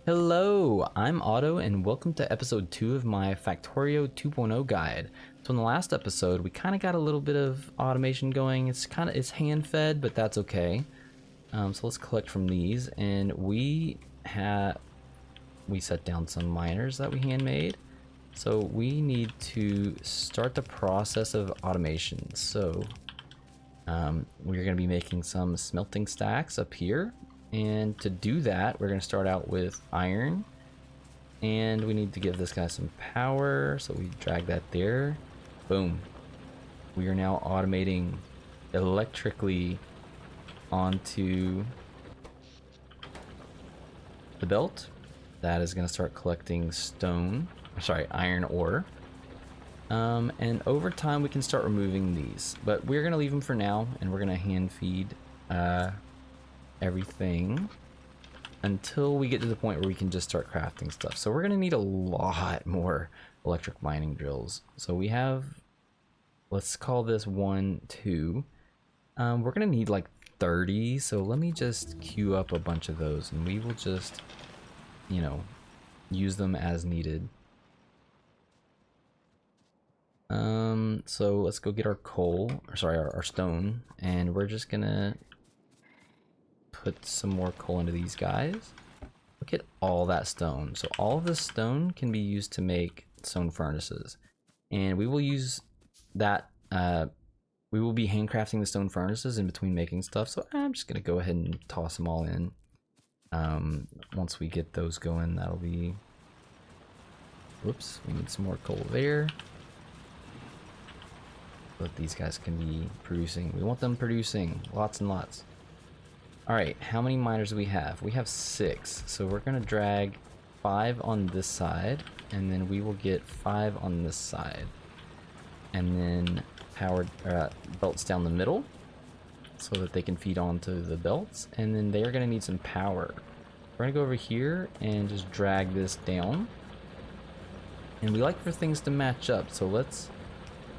Hello, I'm Otto and welcome to episode 2 of my Factorio 2.0 guide. So in the last episode, we kind of got a little bit of automation going. It's hand fed, but that's okay. So let's collect from these, and we set down some miners that we handmade. So we need to start the process of automation. So we're going to be making some smelting stacks up here. And to do that, we're going to start out with iron. And we need to give this guy some power. So we drag that there. Boom. We are now automating electrically onto the belt. That is going to start collecting iron ore. And over time we can start removing these, but we're going to leave them for now, and we're going to hand feed everything until we get to the point where we can just start crafting stuff. So we're going to need a lot more electric mining drills. So we have, let's call this 1, 2. We're going to need like 30. So let me just queue up a bunch of those, and we will just, use them as needed. So let's go get our coal, our stone, and we're just gonna put some more coal into these guys. Look at all that stone. So all of this stone can be used to make stone furnaces, and we will use that. We will be handcrafting the stone furnaces in between making stuff. So I'm just gonna go ahead and toss them all in. Once we get those going, that'll be. Whoops, we need some more coal there. But these guys can be producing. We want them producing lots and lots. Alright, how many miners do we have? We have 6. So we're going to drag 5 on this side, and then we will get 5 on this side. And then powered belts down the middle so that they can feed onto the belts. And then they're going to need some power. We're going to go over here and just drag this down. And we like for things to match up, so let's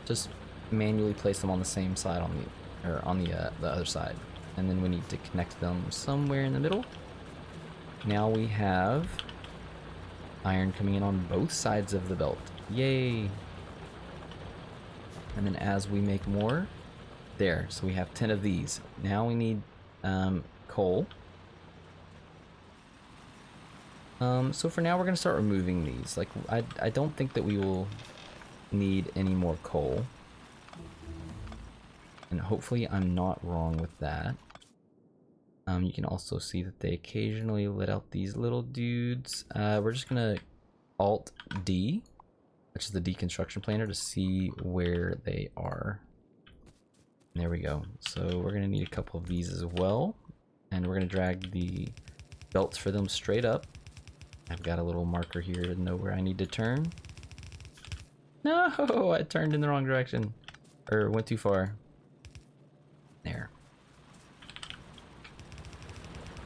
just manually place them on the same side on the other side, and then we need to connect them somewhere in the middle. Now we have iron coming in on both sides of the belt. Yay! And then as we make more, there. So we have 10 of these. Now we need coal. So for now we're gonna start removing these. Like I don't think that we will need any more coal. And hopefully I'm not wrong with that. You can also see that they occasionally let out these little dudes. We're just gonna Alt D, which is the deconstruction planer, to see where they are. And there we go. So we're gonna need a couple of these as well. And we're gonna drag the belts for them straight up. I've got a little marker here to know where I need to turn. No, I turned in the wrong direction. Or went too far. There.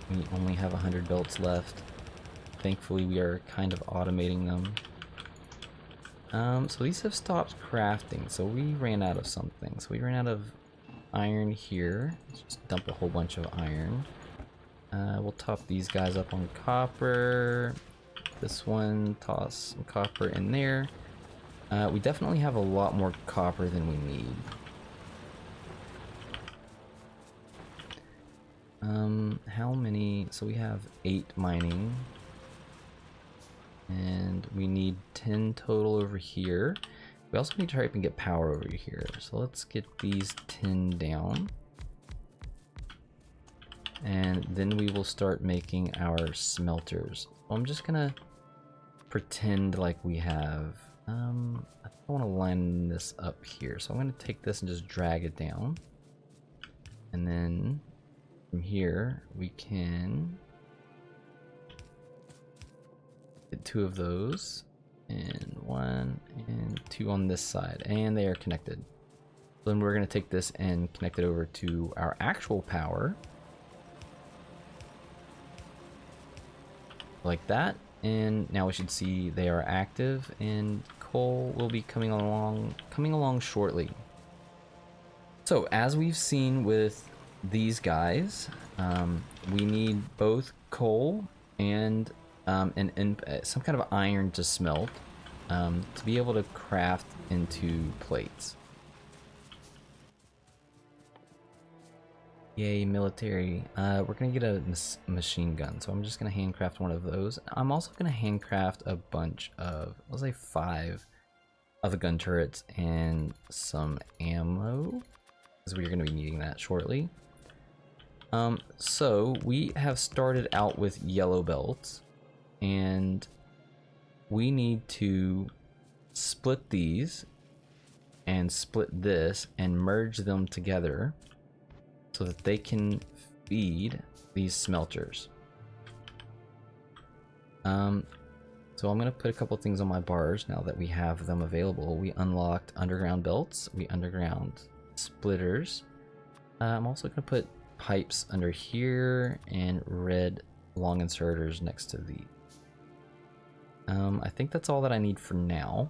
We only have 100 belts left. Thankfully, we are kind of automating them. So these have stopped crafting, so we ran out of something. So we ran out of iron here. Let's just dump a whole bunch of iron. We'll top these guys up on copper. This one, toss some copper in there. We definitely have a lot more copper than we need. How many? So we have 8 mining. And we need 10 total over here. We also need to hurry up and get power over here. So let's get these 10 down. And then we will start making our smelters. So I'm just gonna pretend like we have... I want to line this up here. So I'm gonna take this and just drag it down. And then... from here, we can get 2 of those, and 1 and 2 on this side, and they are connected. So then we're going to take this and connect it over to our actual power, like that. And now we should see they are active, and coal will be coming along shortly. So as we've seen with these guys, we need both coal and some kind of iron to smelt, to be able to craft into plates. Yay, military. We're gonna get a machine gun, so I'm just gonna handcraft one of those. I'm also gonna handcraft a bunch of, let's say 5 of the gun turrets and some ammo, because we're gonna be needing that shortly. So we have started out with yellow belts, and we need to split these and split this and merge them together so that they can feed these smelters. So I'm gonna put a couple things on my bars now that we have them available. We unlocked underground belts, we underground splitters. I'm also gonna put pipes under here and red long inserters next to the. I think that's all that I need for now.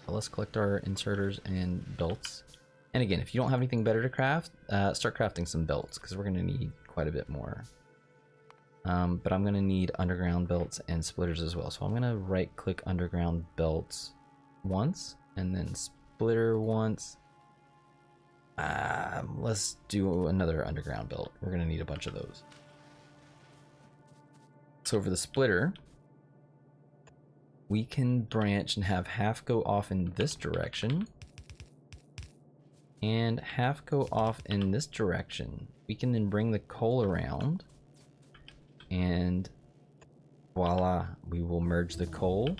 But let's collect our inserters and belts. And again, if you don't have anything better to craft, start crafting some belts, because we're going to need quite a bit more. But I'm going to need underground belts and splitters as well. So I'm going to right click underground belts once, and then splitter once. Let's do another underground belt. We're going to need a bunch of those. So for the splitter, we can branch and have half go off in this direction and half go off in this direction. We can then bring the coal around, and voila, we will merge the coal.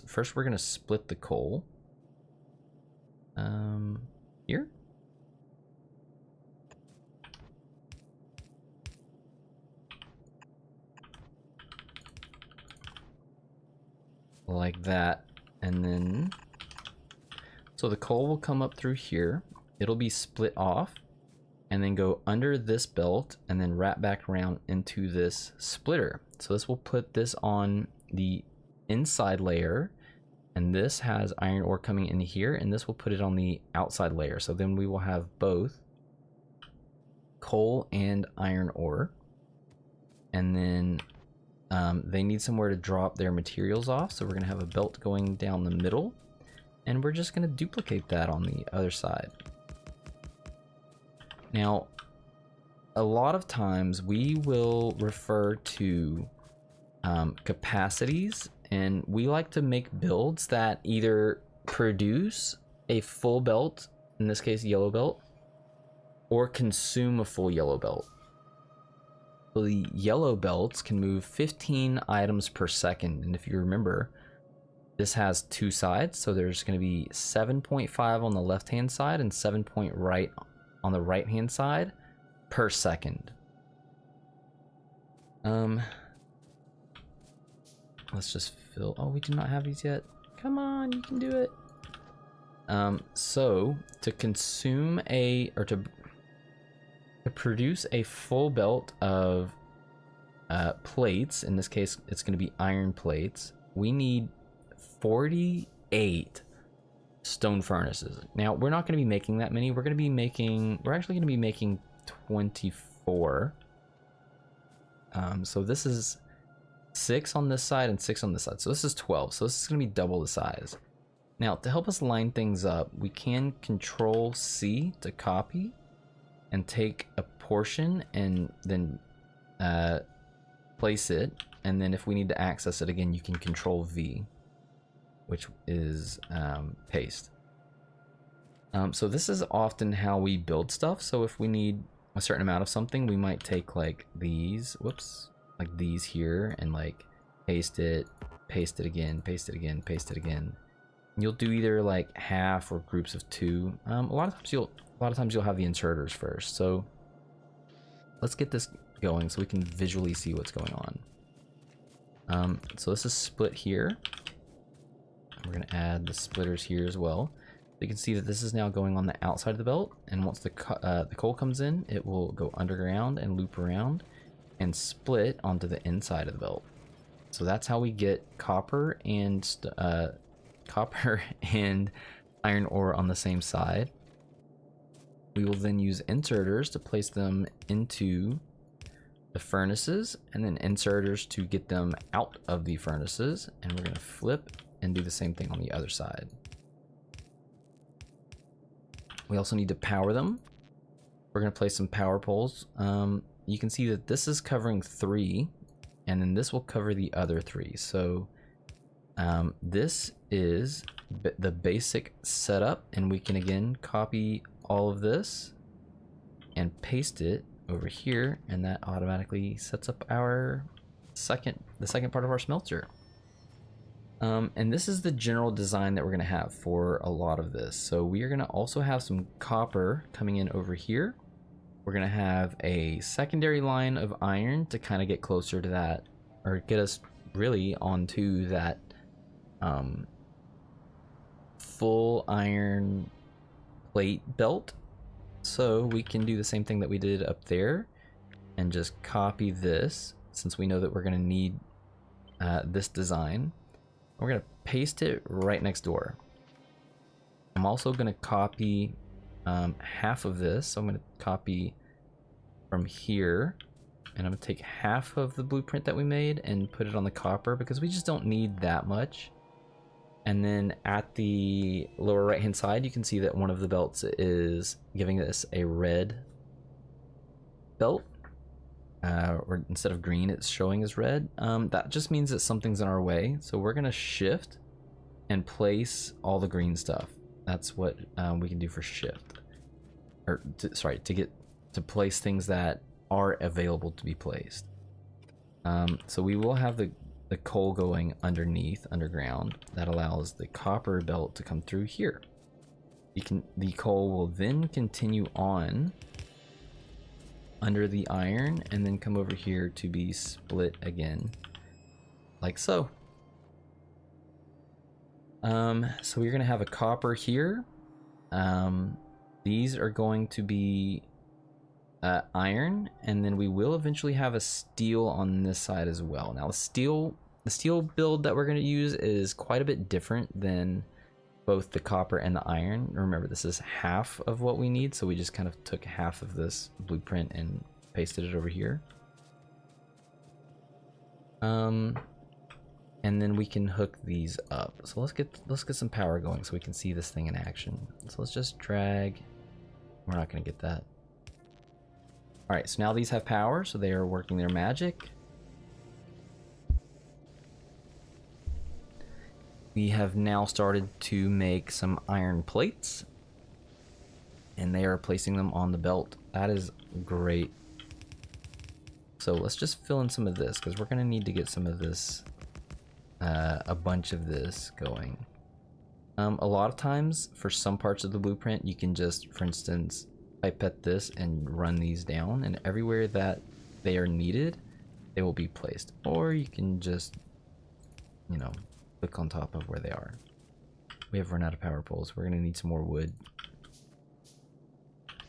First we're going to split the coal here. Like that, and then so the coal will come up through here, it'll be split off and then go under this belt and then wrap back around into this splitter. So this will put this on the inside layer, and this has iron ore coming in here, and this will put it on the outside layer. So then we will have both coal and iron ore, and then they need somewhere to drop their materials off, so we're going to have a belt going down the middle, and we're just going to duplicate that on the other side. Now, a lot of times we will refer to capacities, and we like to make builds that either produce a full belt, in this case yellow belt, or consume a full yellow belt. The yellow belts can move 15 items per second, and if you remember, this has 2 sides, so there's going to be 7.5 on the left hand side and 7 right on the right hand side per second. Let's just fill. Oh, we do not have these yet. Come on, you can do it. So to consume to produce a full belt of plates, in this case it's going to be iron plates, we need 48 stone furnaces. Now we're not going to be making that many. We're actually going to be making 24. So this is 6 on this side and 6 on this side, so this is 12. So this is going to be double the size. Now to help us line things up, we can Control C to copy and take a portion and then place it, and then if we need to access it again, you can Control V, which is paste. So this is often how we build stuff. So if we need a certain amount of something, we might take like these, like these here, and like paste it again, paste it again, paste it again. You'll do either like half or groups of 2. A lot of times you'll have the inserters first. So let's get this going so we can visually see what's going on. So this is split here. We're going to add the splitters here as well. You can see that this is now going on the outside of the belt, and once the coal comes in, it will go underground and loop around and split onto the inside of the belt. So that's how we get copper and iron ore on the same side. We will then use inserters to place them into the furnaces, and then inserters to get them out of the furnaces. And we're gonna flip and do the same thing on the other side. We also need to power them. We're gonna place some power poles. You can see that this is covering 3, and then this will cover the other 3. So this is the basic setup, and we can again copy all of this and paste it over here, and that automatically sets up our the second part of our smelter. And this is the general design that we're gonna have for a lot of this. So we are gonna also have some copper coming in over here. We're gonna have a secondary line of iron to kind of get closer to that, or get us really onto that full iron plate belt. So we can do the same thing that we did up there and just copy this, since we know that we're gonna need this design. We're gonna paste it right next door. I'm also gonna copy half of this. So I'm gonna copy from here, and I'm gonna take half of the blueprint that we made and put it on the copper, because we just don't need that much. And then at the lower right hand side, you can see that one of the belts is giving us a red belt, or instead of green, it's showing as red. That just means that something's in our way. So we're gonna shift and place all the green stuff. That's what we can do for shift, or to place things that are available to be placed. So we will have the coal going underground. That allows the copper belt to come through here. The coal will then continue on under the iron and then come over here to be split again, like so. So we're gonna have a copper here. These are going to be iron, and then we will eventually have a steel on this side as well. Now the steel build that we're going to use is quite a bit different than both the copper and the iron. Remember, this is half of what we need, so we just kind of took half of this blueprint and pasted it over here. And then we can hook these up. So let's get some power going so we can see this thing in action. So let's just drag. We're not going to get that. All right, so now these have power, so they are working their magic. We have now started to make some iron plates, and they are placing them on the belt. That is great. So let's just fill in some of this, because we're going to need to get some of this, a bunch of this going. A lot of times, for some parts of the blueprint, you can just, for instance, pipette this and run these down, and everywhere that they are needed, they will be placed. Or you can just, you know, click on top of where they are. We have run out of power poles. We're gonna need some more wood.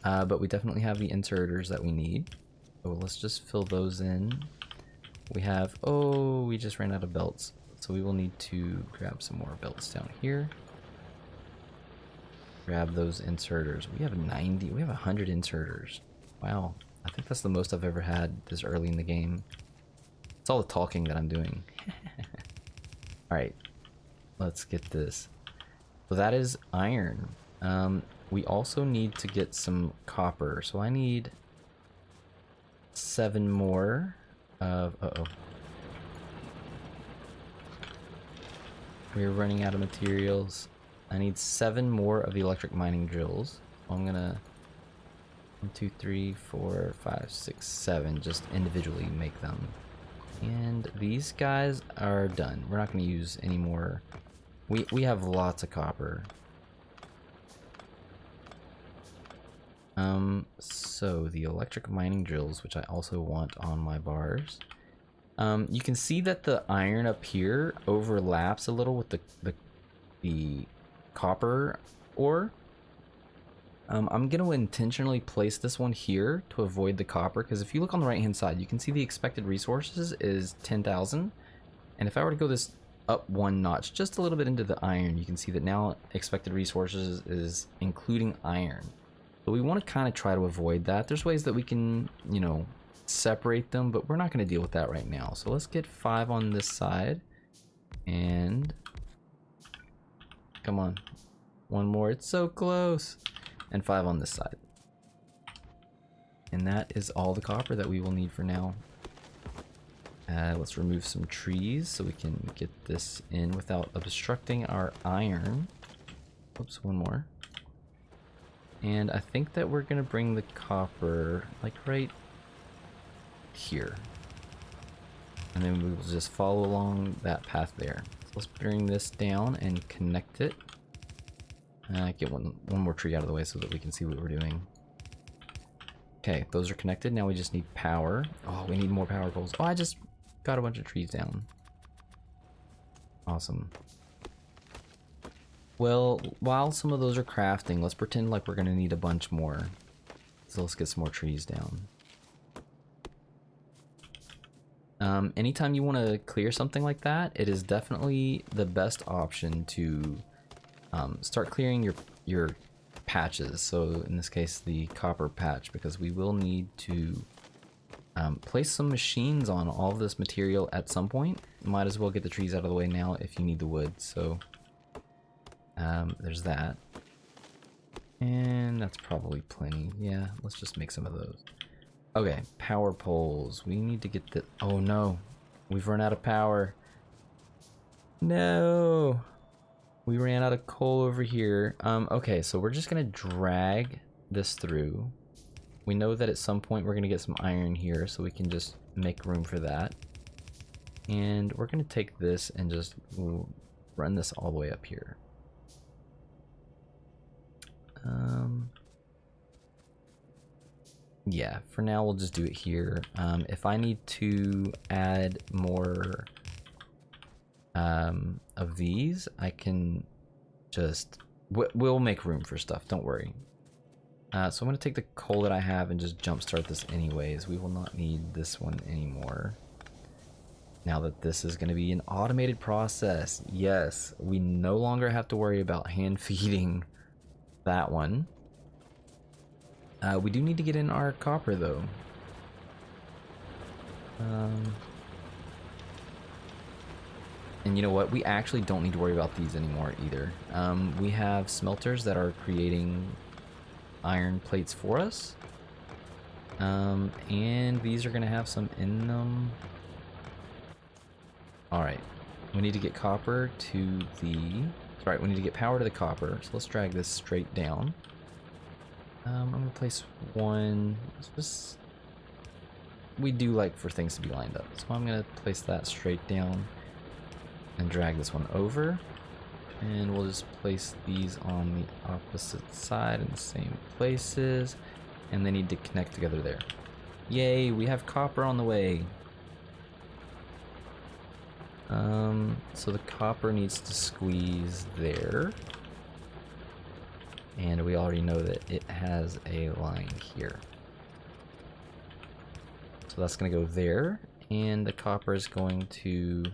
But we definitely have the inserters that we need. So let's just fill those in. We have, oh, we just ran out of belts. So we will need to grab some more belts down here. Grab those inserters. We have 100 inserters. Wow, I think that's the most I've ever had this early in the game. It's all the talking that I'm doing. Alright, let's get this. So that is iron. We also need to get some copper. So I need 7 more of... Uh-oh. We're running out of materials. I need 7 more of the electric mining drills. I'm gonna 1, 2, 3, 4, 5, 6, 7 just individually make them. And these guys are done. We're not gonna use any more. We have lots of copper. So the electric mining drills, which I also want on my bars. You can see that the iron up here overlaps a little with the copper ore. I'm going to intentionally place this one here to avoid the copper, because if you look on the right hand side, you can see the expected resources is 10,000. And if I were to go this up 1 notch, just a little bit into the iron, you can see that now expected resources is including iron. So we want to kind of try to avoid that. There's ways that we can, you know, separate them, but we're not going to deal with that right now. So let's get 5 on this side, and come on, one more. It's so close. And 5 on this side. And that is all the copper that we will need for now. Let's remove some trees so we can get this in without obstructing our iron. Oops, one more. And I think that we're gonna bring the copper like right here. And then we will just follow along that path there. So let's bring this down and connect it. Get one more tree out of the way so that we can see what we're doing. Okay, those are connected. Now we just need power. Oh, we need more power poles. Oh, I just got a bunch of trees down. Awesome. Well, while some of those are crafting, let's pretend like we're gonna need a bunch more. So let's get some more trees down. Anytime you want to clear something like that, it is definitely the best option to start clearing your patches. So in this case, the copper patch, because we will need to place some machines on all of this material at some point. Might as well get the trees out of the way now if you need the wood. So there's that. And that's probably plenty. Yeah, let's just make some of those. Okay, power poles. We need to get the... Oh no, we've run out of power. No, we ran out of coal over here. Okay, so we're just gonna drag this through. We know that at some point we're gonna get some iron here, so we can just make room for that. And we're gonna take this and just run this all the way up here. Yeah, for now we'll just do it here. If I need to add more of these, I can just... We'll make room for stuff, don't worry. So I'm going to take the coal that I have and just jumpstart this anyways. We will not need this one anymore. Now that this is going to be an automated process. Yes, we no longer have to worry about hand feeding that one. We do need to get in our copper though. And you know what? We actually don't need to worry about these anymore either. We have smelters that are creating iron plates for us. And these are gonna have some in them. Alright, we need to get copper to the... Sorry, we need to get power to the copper. So let's drag this straight down. I'm gonna place one. Just... We do like for things to be lined up. So I'm gonna place that straight down and drag this one over. And we'll just place these on the opposite side in the same places. And they need to connect together there. Yay, we have copper on the way. So the copper needs to squeeze there. And we already know that it has a line here. So that's going to go there. And the copper is going to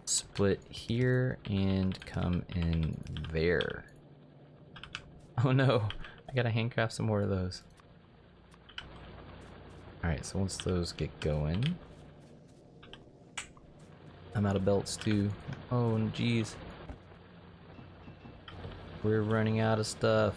split here and come in there. Oh no, I gotta handcraft some more of those. Alright, so once those get going... I'm out of belts too. Oh geez. We're running out of stuff.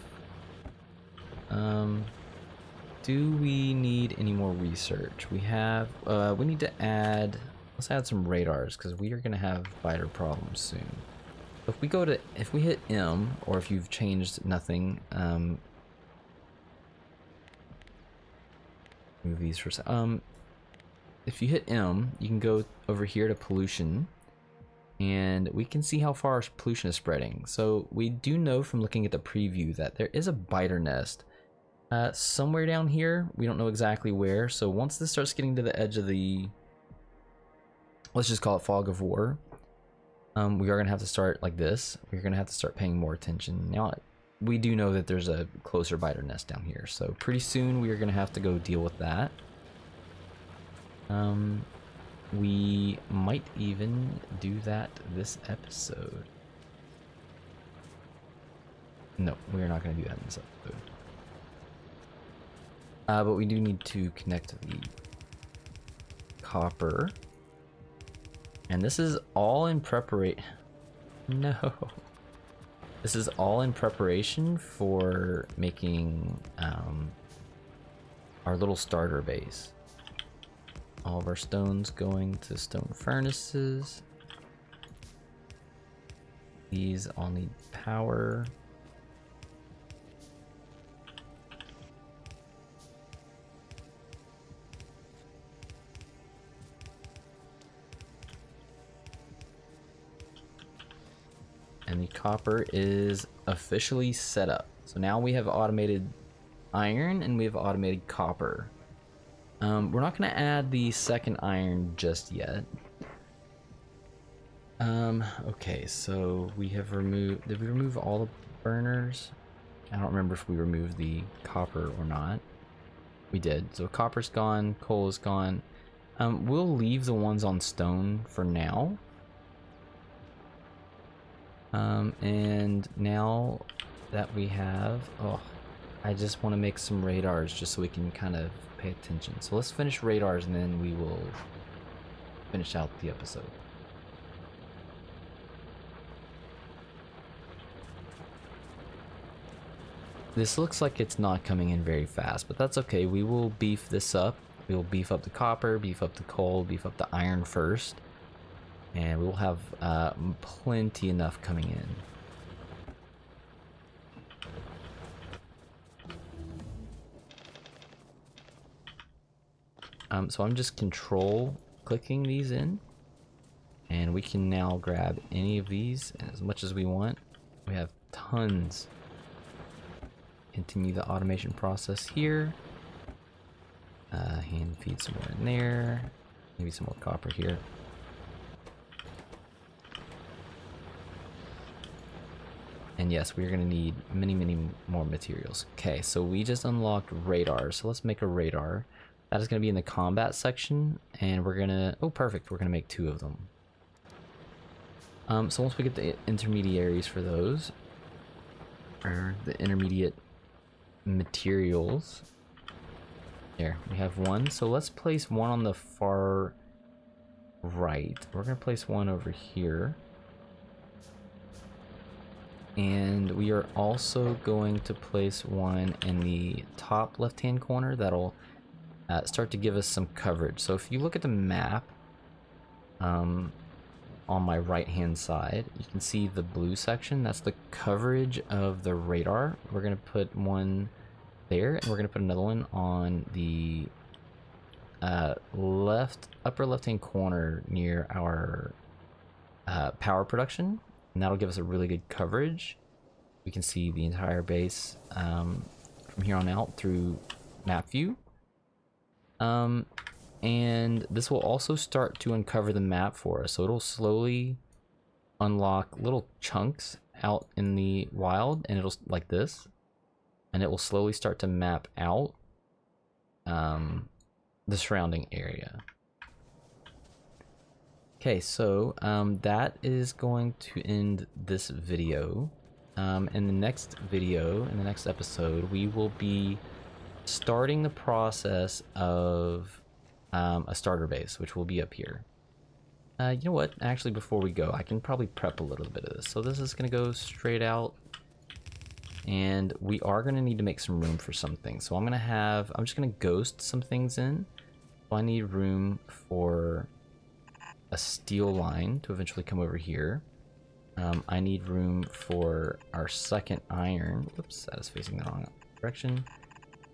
Do we need any more research? We have, we need to add, let's add some radars because we are going to have biter problems soon. If we go to, if we hit M, or if you've changed nothing, move these for, if you hit M, you can go over here to pollution, and we can see how far pollution is spreading. So we do know from looking at the preview that there is a biter nest somewhere down here. We don't know exactly where. So once this starts getting to the edge of the, let's just call it fog of war, we are gonna have to start like this. We're gonna have to start paying more attention. Now we do know that there's a closer biter nest down here, so pretty soon we are gonna have to go deal with that. We might even do that this episode. No, we're not going to do that in this episode. But we do need to connect the copper. And this is all in preparation. No. This is all in preparation for making our little starter base. All of our stones going to stone furnaces. These all need power. And the copper is officially set up. So now we have automated iron and we have automated copper. We're not going to add the second iron just yet. Okay, so we have removed... Did we remove all the burners? I don't remember if we removed the copper or not. We did. So copper's gone, coal is gone. We'll leave the ones on stone for now. And now that we have... Oh, I just want to make some radars just so we can kind of pay attention. So let's finish radars and then we will finish out the episode. This looks like it's not coming in very fast, but that's okay. We will beef this up. We will beef up the copper, beef up the coal, beef up the iron first. And we will have plenty enough coming in. So I'm just control clicking these in. And we can now grab any of these as much as we want. We have tons. Continue the automation process here. Hand feed some more in there. Maybe some more copper here. And yes, we're gonna need many more materials. Okay, so we just unlocked radar. So let's make a radar. That is gonna be in the combat section, and we're gonna, oh perfect, we're gonna make 2 of them. So once we get the intermediaries for those, or the intermediate materials, there, we have 1. So let's place 1 on the far right. We're gonna place 1 over here. And we are also going to place 1 in the top left-hand corner. That'll start to give us some coverage. So if you look at the map on my right-hand side, you can see the blue section. That's the coverage of the radar. We're going to put 1 there, and we're going to put another one on the upper left-hand corner near our power production. And that'll give us a really good coverage. We can see the entire base from here on out through map view. And this will also start to uncover the map for us. So it'll slowly unlock little chunks out in the wild, and it'll like this. And it will slowly start to map out the surrounding area. Okay, so that is going to end this video. In the next video, in the next episode, we will be starting the process of a starter base, which will be up here. You know what? Actually, before we go, I can probably prep a little bit of this. So this is going to go straight out. And we are going to need to make some room for some things. So I'm just going to ghost some things in. So I need room for a steel line to eventually come over here. I need room for our second iron. Whoops, that is facing the wrong direction.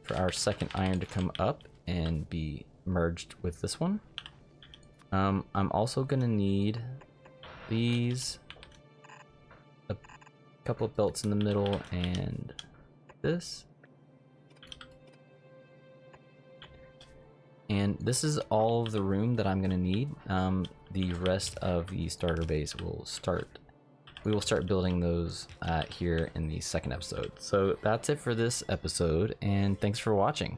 For our second iron to come up and be merged with this one. I'm also gonna need these, a couple of belts in the middle, and this. And this is all of the room that I'm gonna need. The rest of the starter base we will start building those here in the second episode. So that's it for this episode, and thanks for watching.